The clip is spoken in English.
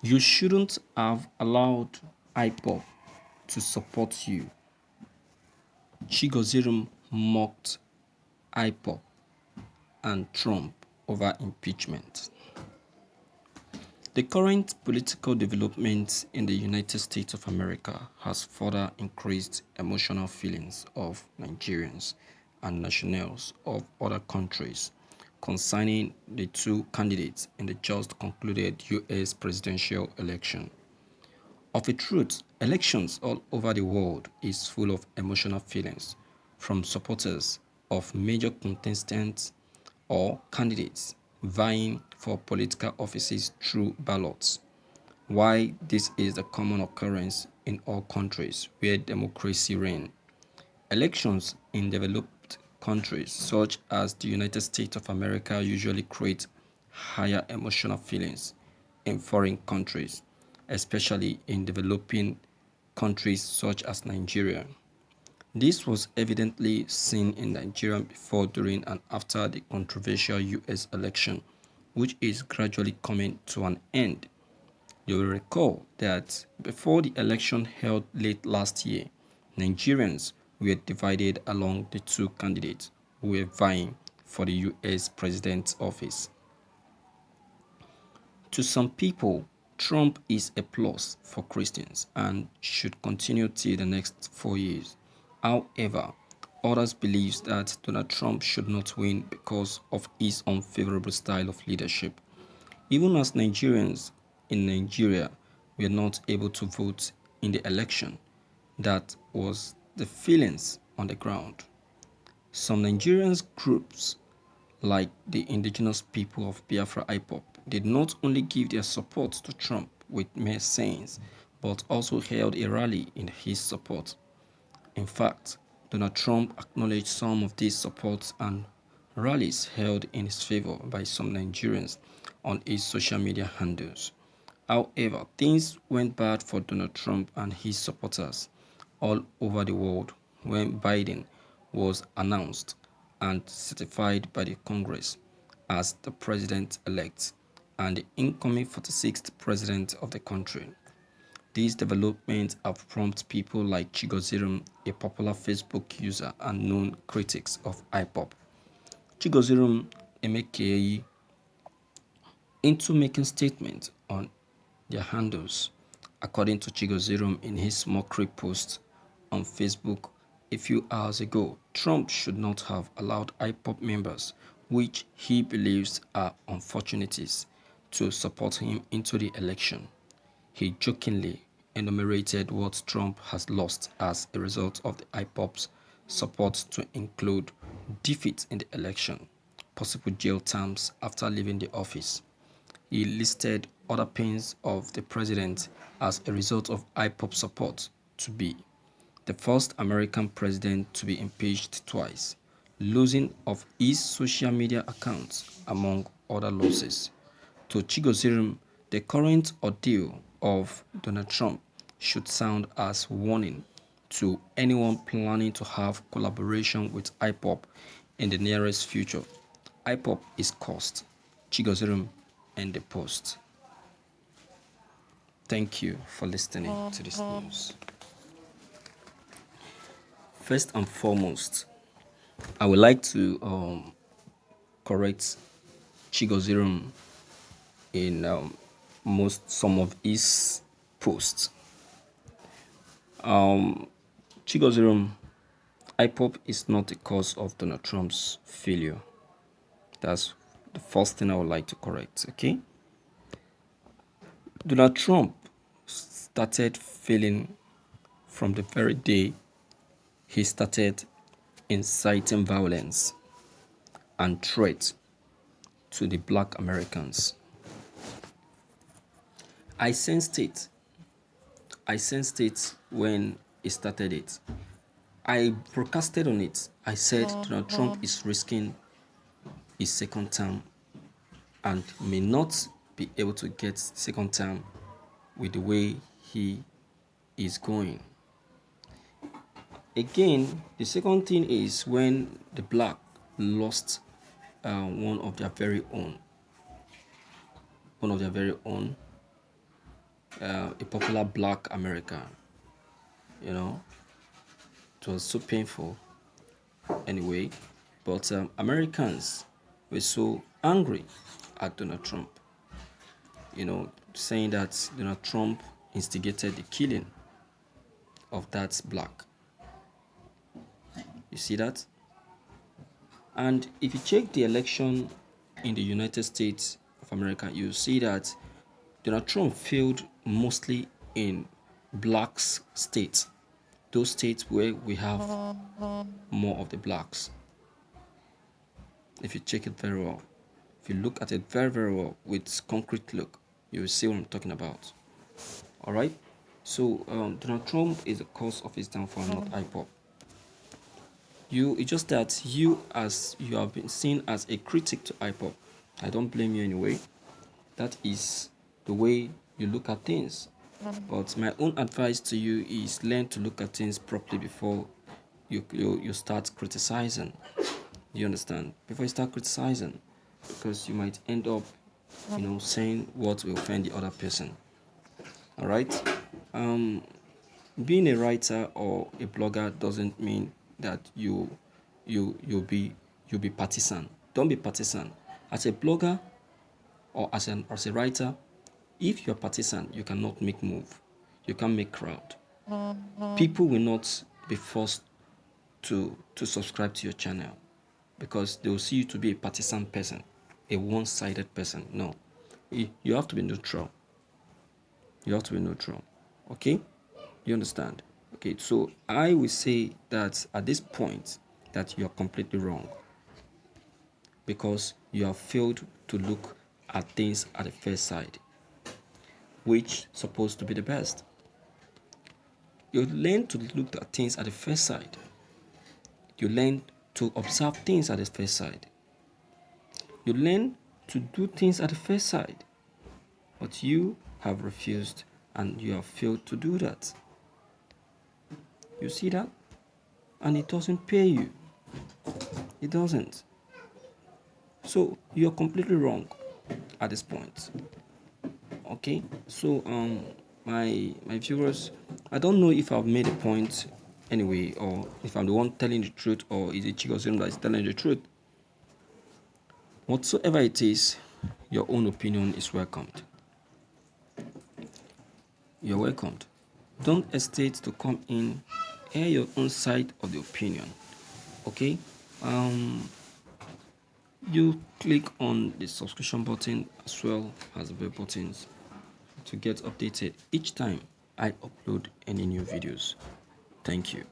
You shouldn't have allowed IPOB to support you. Chigozirum mocked IPOB and Trump over impeachment. The current political development in the United States of America has further increased emotional feelings of Nigerians and nationals of other countries concerning the two candidates in the just concluded US presidential election. Of a truth, elections all over the world is full of emotional feelings from supporters of major contestants or candidates vying for political offices through ballots. Why this is a common occurrence in all countries where democracy reigns. Elections in developed countries such as the United States of America usually create higher emotional feelings in foreign countries, especially in developing countries such as Nigeria. This was evidently seen in Nigeria before, during, and after the controversial US election, which is gradually coming to an end. You will recall that before the election held late last year, Nigerians were divided along the two candidates who were vying for the US president's office. To some people, Trump is a plus for Christians and should continue till the next 4 years. However, others believe that Donald Trump should not win because of his unfavorable style of leadership. Even as Nigerians in Nigeria were not able to vote in the election, that was the feelings on the ground. Some Nigerian groups, like the indigenous people of Biafra IPOB, did not only give their support to Trump with mere sayings, but also held a rally in his support. In fact, Donald Trump acknowledged some of these supports and rallies held in his favor by some Nigerians on his social media handles. However, things went bad for Donald Trump and his supporters all over the world when Biden was announced and certified by the Congress as the president-elect and the incoming 46th president of the country. These developments have prompted people like Chigozirum, a popular Facebook user and known critics of IPOB, Chigozirum Emekeyi, into making statements on their handles. According to Chigozirum in his mockery post on Facebook a few hours ago, Trump should not have allowed IPOB members, which he believes are unfortunates, to support him into the election. He jokingly enumerated what Trump has lost as a result of the IPOB's support, to include defeat in the election, possible jail terms after leaving the office. He listed other pains of the president as a result of IPOB support to be the first American president to be impeached twice, losing of his social media accounts, among other losses. To Chigozirum, the current ordeal of Donald Trump should sound as warning to anyone planning to have collaboration with IPOB in the nearest future. IPOB is cursed. Chigozirum and the post. Thank you for listening to this news. First and foremost, I would like to correct Chigozirum in some of his posts. Chigozirum, IPOB is not the cause of Donald Trump's failure. That's the first thing I would like to correct, okay? Donald Trump started failing from the very day he started inciting violence and threat to the black Americans. I sensed it. When he started it. I broadcasted on it. I said Donald Trump is risking his second term and may not be able to get second term with the way he is going. Again, the second thing is when the black lost one of their very own. a popular black American. It was so painful anyway, but Americans were so angry at Donald Trump, saying that Donald Trump instigated the killing of that black. You see that? And if you check the election in the United States of America, you see that Donald Trump failed mostly in black states, those states where we have more of the blacks. If you check it very well, if you look at it very, very well with concrete look, you will see what I'm talking about. All right? So Donald Trump is the cause of his downfall, not IPOB. It's just that you have been seen as a critic to IPOB. I don't blame you anyway. That is the way you look at things. But my own advice to you is learn to look at things properly before you start criticizing. Do you understand? Before you start criticizing, because you might end up, saying what will offend the other person. All right. Being a writer or a blogger doesn't mean that you'll be partisan. Don't be partisan. As a blogger or as a writer, if you're partisan, you cannot make move. You can't make crowd. People will not be forced to subscribe to your channel because they will see you to be a partisan person, a one-sided person. No, you have to be neutral. You have to be neutral. Okay? You understand? Okay, so I will say that at this point that you're completely wrong because you have failed to look at things at the first sight, which is supposed to be the best. You learn to look at things at the first sight. You learn to observe things at the first sight. You learn to do things at the first sight. But you have refused and you have failed to do that. You see that? And it doesn't pay you. It doesn't. So you're completely wrong at this point. Okay? So my viewers, I don't know if I've made a point anyway, or if I'm the one telling the truth, or is it Chigosim that is telling the truth. Whatsoever it is, your own opinion is welcomed. You're welcomed. Don't hesitate to come in, air your own side of the opinion. Okay? You click on the subscription button as well as the bell buttons to get updated each time I upload any new videos. Thank you.